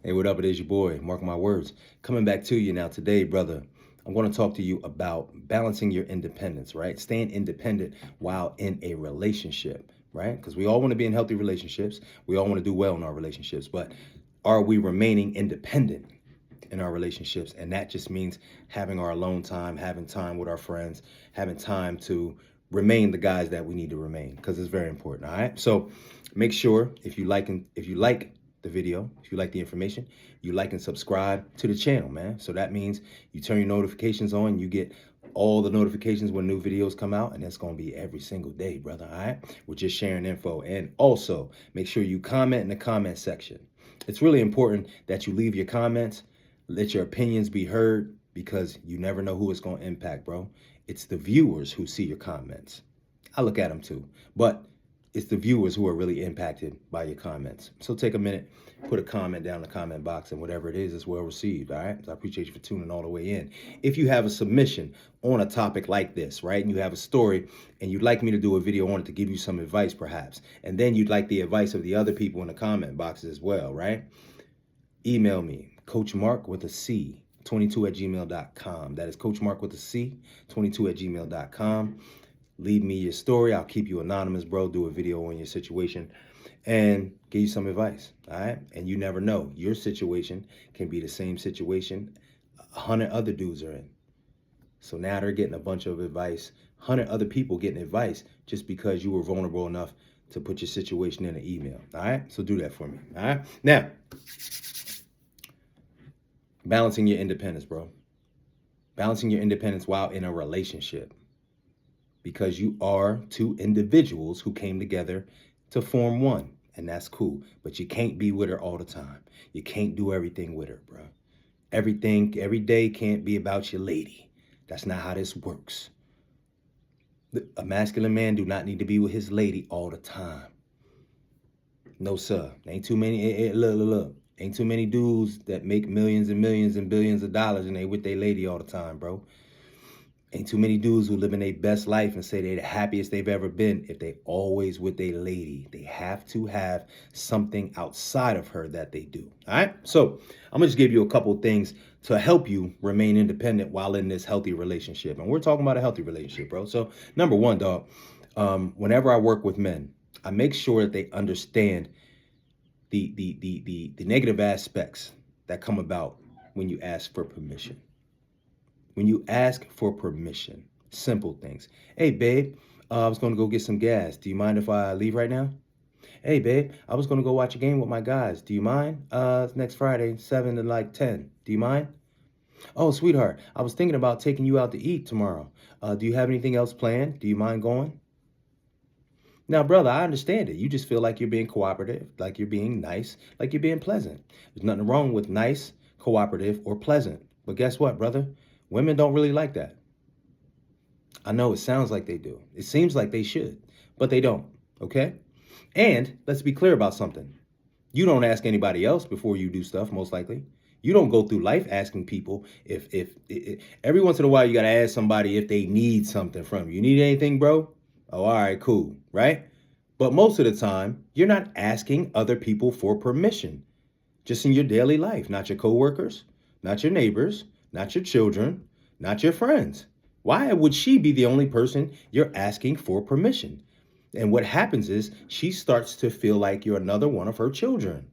Hey, what up? It is your boy, Mark my words. Coming back to you now today, brother. I'm going to talk to you about balancing your independence, right? Staying independent while in a relationship, right? Because we all want to be in healthy relationships. We all want to do well in our relationships, but are we remaining independent in our relationships? And that just means having our alone time, having time with our friends, having time to remain the guys that we need to remain, because it's very important. All right. So make sure if you like the video, if you like the information, you like and subscribe to the channel, man. So that means you turn your notifications on, you get all the notifications when new videos come out, and that's going to be every single day, brother. All right. We're just sharing info. And also make sure you comment in the comment section. It's really important that you leave your comments, let your opinions be heard, because you never know who it's going to impact, bro. It's the viewers who see your comments. I look at them too, but it's the viewers who are really impacted by your comments. So take a minute, put a comment down in the comment box, and whatever it is well received. All right. So I appreciate you for tuning all the way in. If you have a submission on a topic like this, right, and you have a story and you'd like me to do a video on it to give you some advice, perhaps, and then you'd like the advice of the other people in the comment boxes as well, right? Email me, Coach Mark with a C, 22 at gmail.com. That is Coach Mark with a C, 22 at gmail.com. Leave me your story. I'll keep you anonymous, bro. Do a video on your situation and give you some advice. All right. And you never know. Your situation can be the same situation 100 other dudes are in. So now they're getting a bunch of advice, 100 other people getting advice just because you were vulnerable enough to put your situation in an email. All right. So do that for me. All right. Now, balancing your independence, bro. Balancing your independence while in a relationship, because you are two individuals who came together to form one, and that's cool. But you can't be with her all the time. You can't do everything with her, bro. Everything, every day can't be about your lady. That's not how this works. A masculine man do not need to be with his lady all the time. No, sir. Ain't too many. Look. Ain't too many dudes that make millions and millions and billions of dollars and they with their lady all the time, bro. Ain't too many dudes who live in their best life and say they're the happiest they've ever been if they always with their lady. They have to have something outside of her that they do. All right. So I'm gonna just give you a couple things to help you remain independent while in this healthy relationship. And we're talking about a healthy relationship, bro. So number one, dog, whenever I work with men, I make sure that they understand the negative aspects that come about when you ask for permission. When you ask for permission, simple things. Hey, babe, I was going to go get some gas. Do you mind if I leave right now? Hey, babe, I was going to go watch a game with my guys. Do you mind? It's next Friday, 7 to like 10. Do you mind? Oh, sweetheart, I was thinking about taking you out to eat tomorrow. Do you have anything else planned? Do you mind going? Now, brother, I understand it. You just feel like you're being cooperative, like you're being nice, like you're being pleasant. There's nothing wrong with nice, cooperative, or pleasant. But guess what, brother? Women don't really like that. I know it sounds like they do. It seems like they should, but they don't. Okay? And let's be clear about something. You don't ask anybody else before you do stuff, most likely. You don't go through life asking people if every once in a while you got to ask somebody if they need something from you. You need anything, bro? Oh, all right, cool, right? But most of the time, you're not asking other people for permission. Just in your daily life, not your coworkers, not your neighbors, not your children, not your friends. Why would she be the only person you're asking for permission? And what happens is she starts to feel like you're another one of her children.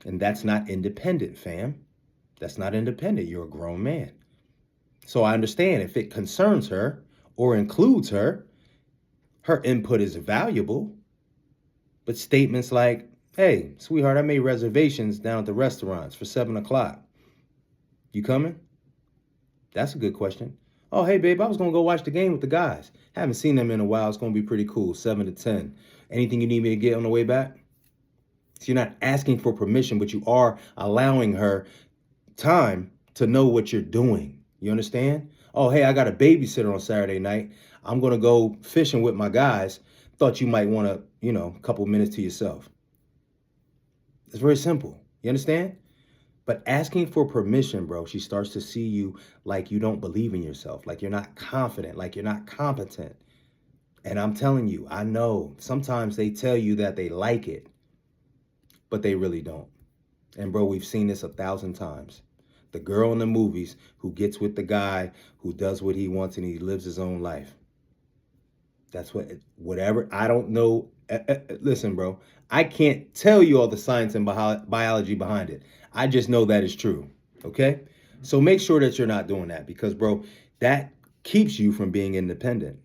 And that's not independent, fam. That's not independent. You're a grown man. So I understand if it concerns her or includes her, her input is valuable. But statements like, hey, sweetheart, I made reservations down at the restaurants for 7 o'clock. You coming? That's a good question. Oh, hey, babe, I was going to go watch the game with the guys. Haven't seen them in a while. It's going to be pretty cool, 7 to 10. Anything you need me to get on the way back? So you're not asking for permission, but you are allowing her time to know what you're doing. You understand? Oh, hey, I got a babysitter on Saturday night. I'm going to go fishing with my guys. Thought you might want to, a couple minutes to yourself. It's very simple. You understand? But asking for permission, bro, she starts to see you like you don't believe in yourself, like you're not confident, like you're not competent. And I'm telling you, I know sometimes they tell you that they like it, but they really don't. And bro, we've seen this 1,000 times. The girl in the movies who gets with the guy who does what he wants and he lives his own life. That's whatever. I don't know. Listen, bro, I can't tell you all the science and biology behind it. I just know that is true. Okay? So make sure that you're not doing that because, bro, that keeps you from being independent.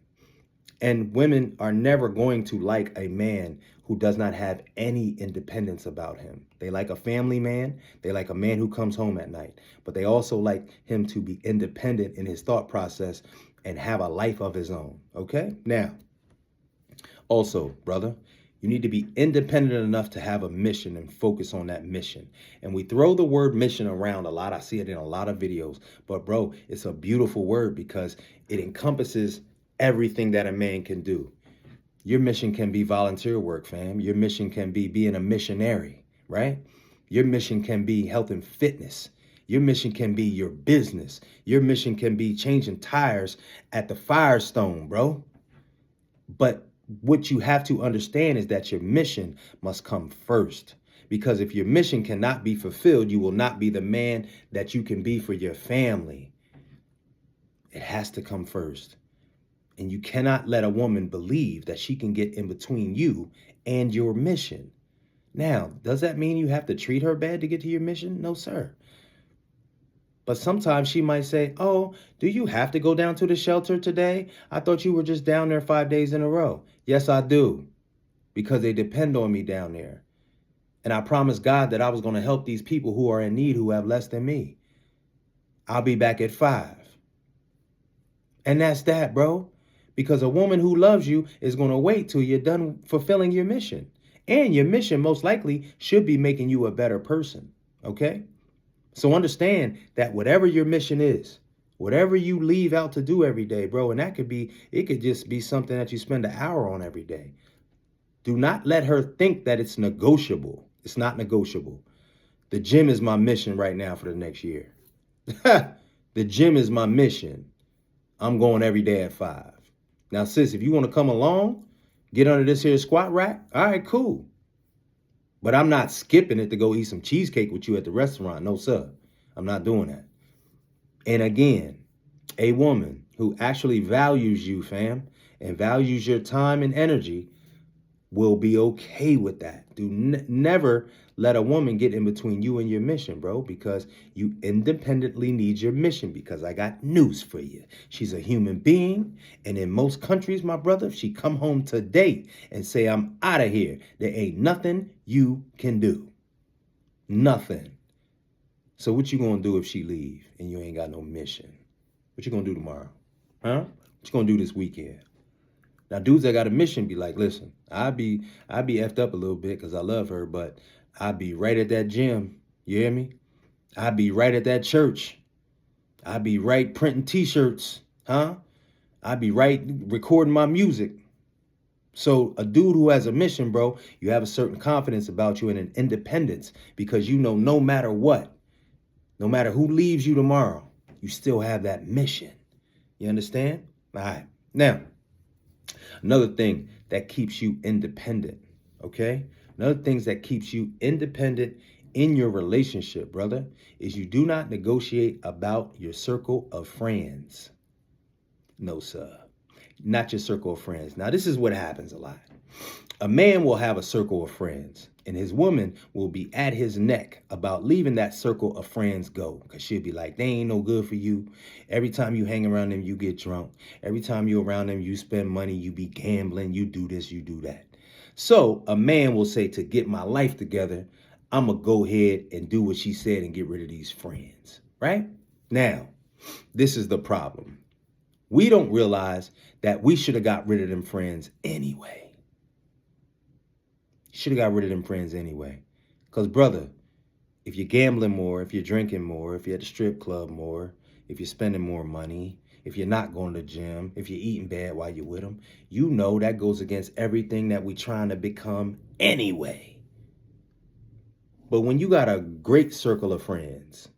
And women are never going to like a man who does not have any independence about him. They like a family man. They like a man who comes home at night. But they also like him to be independent in his thought process and have a life of his own. Okay? Now, also, brother, you need to be independent enough to have a mission and focus on that mission. And we throw the word mission around a lot. I see it in a lot of videos. But, bro, it's a beautiful word because it encompasses everything that a man can do. Your mission can be volunteer work, fam. Your mission can be being a missionary, right? Your mission can be health and fitness. Your mission can be your business. Your mission can be changing tires at the Firestone, bro. But what you have to understand is that your mission must come first. Because if your mission cannot be fulfilled, you will not be the man that you can be for your family. It has to come first. And you cannot let a woman believe that she can get in between you and your mission. Now, does that mean you have to treat her bad to get to your mission? No, sir. But sometimes she might say, oh, do you have to go down to the shelter today? I thought you were just down there 5 days in a row. Yes, I do. Because they depend on me down there. And I promised God that I was going to help these people who are in need who have less than me. I'll be back at 5. And that's that, bro. Because a woman who loves you is going to wait till you're done fulfilling your mission. And your mission most likely should be making you a better person. Okay? So understand that whatever your mission is, whatever you leave out to do every day, bro, and it could just be something that you spend an hour on every day. Do not let her think that it's negotiable. It's not negotiable. The gym is my mission right now for the next year. The gym is my mission. I'm going every day at 5. Now, sis, if you want to come along, get under this here squat rack, all right, cool. But I'm not skipping it to go eat some cheesecake with you at the restaurant. No, sir. I'm not doing that. And again, a woman who actually values you, fam, and values your time and energy will be okay with that. Do never let a woman get in between you and your mission, bro, because you independently need your mission. Because I got news for you. She's a human being. And in most countries, my brother, if she come home today and say, I'm out of here, there ain't nothing you can do. Nothing. So what you gonna do if she leave and you ain't got no mission? What you gonna do tomorrow? Huh? What you gonna do this weekend? Now, dudes that got a mission be like, listen, I'd be effed up a little bit because I love her, but I'd be right at that gym. You hear me? I'd be right at that church. I'd be right printing t-shirts. Huh? I'd be right recording my music. So a dude who has a mission, bro, you have a certain confidence about you and an independence because you know no matter what, no matter who leaves you tomorrow, you still have that mission. You understand? All right. Now, another thing that keeps you independent, okay? Another thing that keeps you independent in your relationship, brother, is you do not negotiate about your circle of friends. No, sir. Not your circle of friends. Now, this is what happens a lot. A man will have a circle of friends, and his woman will be at his neck about leaving that circle of friends go. Because she'll be like, they ain't no good for you. Every time you hang around them, you get drunk. Every time you're around them, you spend money, you be gambling, you do this, you do that. So a man will say, to get my life together, I'm going to go ahead and do what she said and get rid of these friends. Right? Now, this is the problem. We don't realize that we should have got rid of them friends anyway. Should have got rid of them friends anyway. Because, brother, if you're gambling more, if you're drinking more, if you're at the strip club more, if you're spending more money, if you're not going to the gym, if you're eating bad while you're with them, you know that goes against everything that we're trying to become anyway. But when you got a great circle of friends,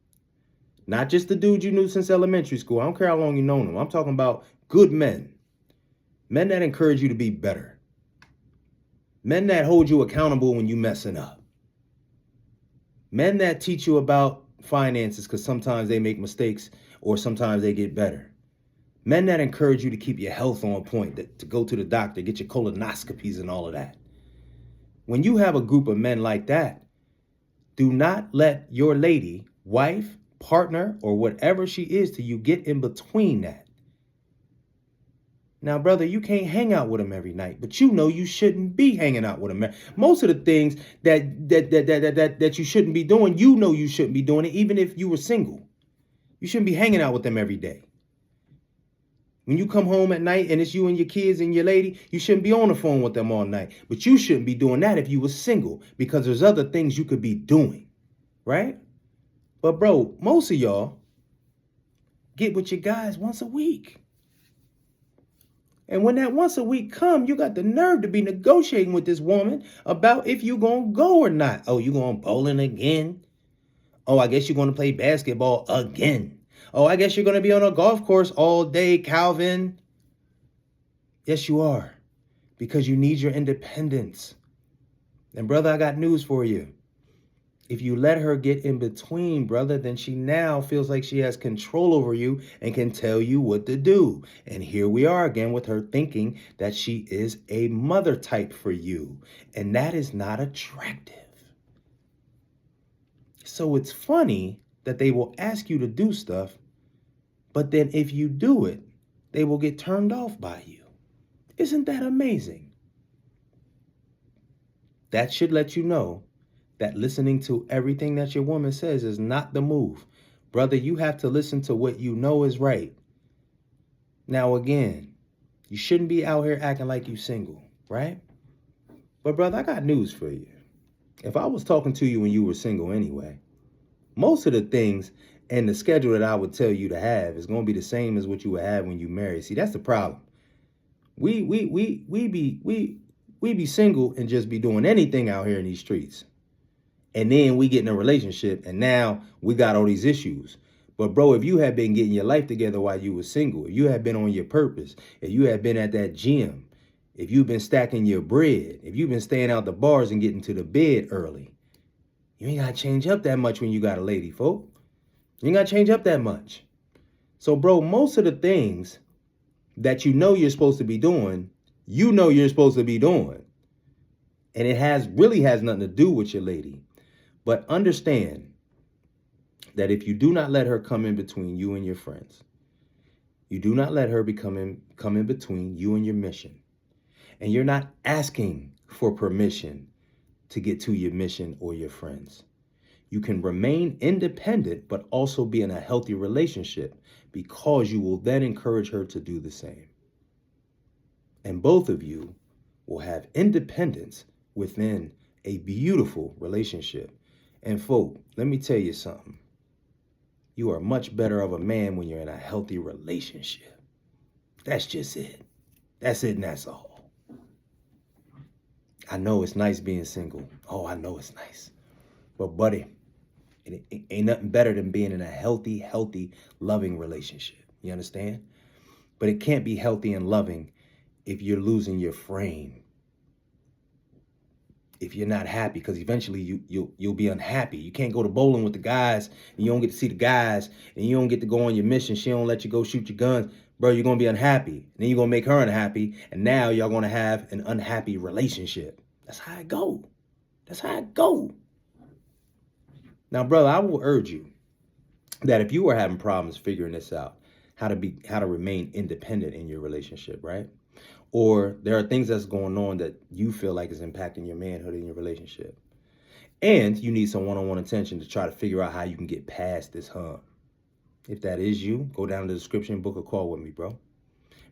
not just the dude you knew since elementary school, I don't care how long you known them, I'm talking about good men. Men that encourage you to be better. Men that hold you accountable when you messing up. Men that teach you about finances, because sometimes they make mistakes or sometimes they get better. Men that encourage you to keep your health on point, to go to the doctor, get your colonoscopies and all of that. When you have a group of men like that, do not let your lady, wife, partner, or whatever she is to you get in between that. Now, brother, you can't hang out with them every night, but you know you shouldn't be hanging out with them. Most of the things that you shouldn't be doing, you know you shouldn't be doing it, even if you were single. You shouldn't be hanging out with them every day. When you come home at night and it's you and your kids and your lady, you shouldn't be on the phone with them all night. But you shouldn't be doing that if you were single, because there's other things you could be doing, right? But bro, most of y'all get with your guys once a week. And when that once a week come, you got the nerve to be negotiating with this woman about if you gonna go or not. Oh, you going bowling again? Oh, I guess you're gonna play basketball again. Oh, I guess you're gonna be on a golf course all day, Calvin. Yes, you are. Because you need your independence. And brother, I got news for you. If you let her get in between, brother, then she now feels like she has control over you and can tell you what to do. And here we are again with her thinking that she is a mother type for you. And that is not attractive. So it's funny that they will ask you to do stuff, but then if you do it, they will get turned off by you. Isn't that amazing? That should let you know that listening to everything that your woman says is not the move. Brother, you have to listen to what you know is right. Now, again, you shouldn't be out here acting like you single, right? But brother, I got news for you. If I was talking to you when you were single anyway, most of the things and the schedule that I would tell you to have is going to be the same as what you would have when you marry. See, that's the problem. We be single and just be doing anything out here in these streets. And then we get in a relationship and now we got all these issues. But bro, if you had been getting your life together while you were single, if you had been on your purpose, if you had been at that gym, if you've been stacking your bread, if you've been staying out the bars and getting to the bed early, you ain't got to change up that much when you got a lady, folk. You ain't got to change up that much. So bro, most of the things that you know you're supposed to be doing, you know you're supposed to be doing. And it really has nothing to do with your lady. But understand that if you do not let her come in between you and your friends, you do not let her come in between you and your mission, and you're not asking for permission to get to your mission or your friends, you can remain independent but also be in a healthy relationship, because you will then encourage her to do the same. And both of you will have independence within a beautiful relationship. And folk, let me tell you something. You are much better of a man when you're in a healthy relationship. That's just it. That's it and that's all. I know it's nice being single. Oh, I know it's nice. But buddy, it ain't nothing better than being in a healthy, loving relationship. You understand? But it can't be healthy and loving if you're losing your frame. If you're not happy, because eventually you'll be unhappy. You can't go to bowling with the guys and you don't get to see the guys and you don't get to go on your mission. She don't let you go shoot your guns. Bro, you're going to be unhappy. And then you're going to make her unhappy. And now y'all going to have an unhappy relationship. That's how it go. That's how it go. Now, brother, I will urge you that if you are having problems figuring this out, how to remain independent in your relationship, right? Or there are things that's going on that you feel like is impacting your manhood in your relationship, and you need some one-on-one attention to try to figure out how you can get past this hump. If that is you, go down to the description, book a call with me, bro.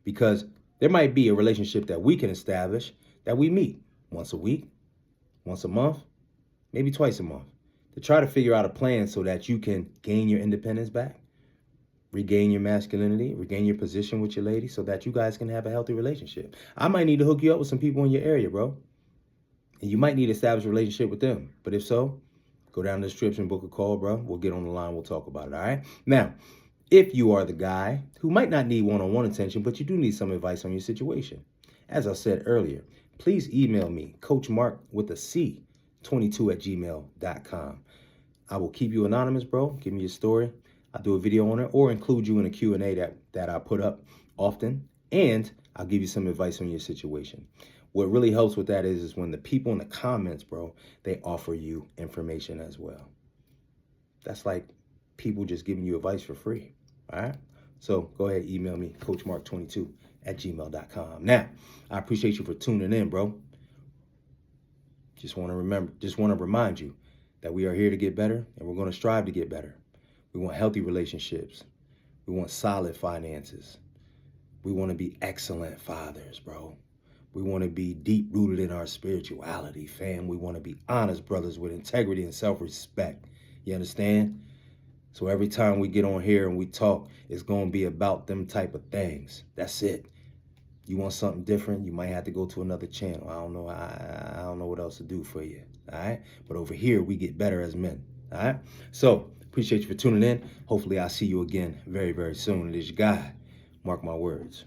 Because there might be a relationship that we can establish that we meet once a week, once a month, maybe twice a month, to try to figure out a plan so that you can gain your independence back, regain your masculinity, regain your position with your lady, so that you guys can have a healthy relationship. I might need to hook you up with some people in your area, bro. And you might need to establish a relationship with them. But if so, go down to the description, book a call, bro. We'll get on the line. We'll talk about it, all right? Now, if you are the guy who might not need one-on-one attention, but you do need some advice on your situation, as I said earlier, please email me, Coach Marc with a C, 22 at gmail.com. I will keep you anonymous, bro. Give me your story. I'll do a video on it or include you in a Q&A that I put up often. And I'll give you some advice on your situation. What really helps with that is when the people in the comments, bro, they offer you information as well. That's like people just giving you advice for free. All right. So go ahead, email me, coachmark22@gmail.com. Now, I appreciate you for tuning in, bro. Just want to remind you that we are here to get better and we're going to strive to get better. We want healthy relationships. We want solid finances. We want to be excellent fathers, bro. We want to be deep rooted in our spirituality, fam. We want to be honest brothers with integrity and self-respect. You understand? So every time we get on here and we talk, it's going to be about them type of things. That's it. You want something different, you might have to go to another channel. I don't know. I don't know what else to do for you. All right. But over here, we get better as men. All right. So appreciate you for tuning in. Hopefully, I'll see you again very, very soon. It is your guy. Mark my words.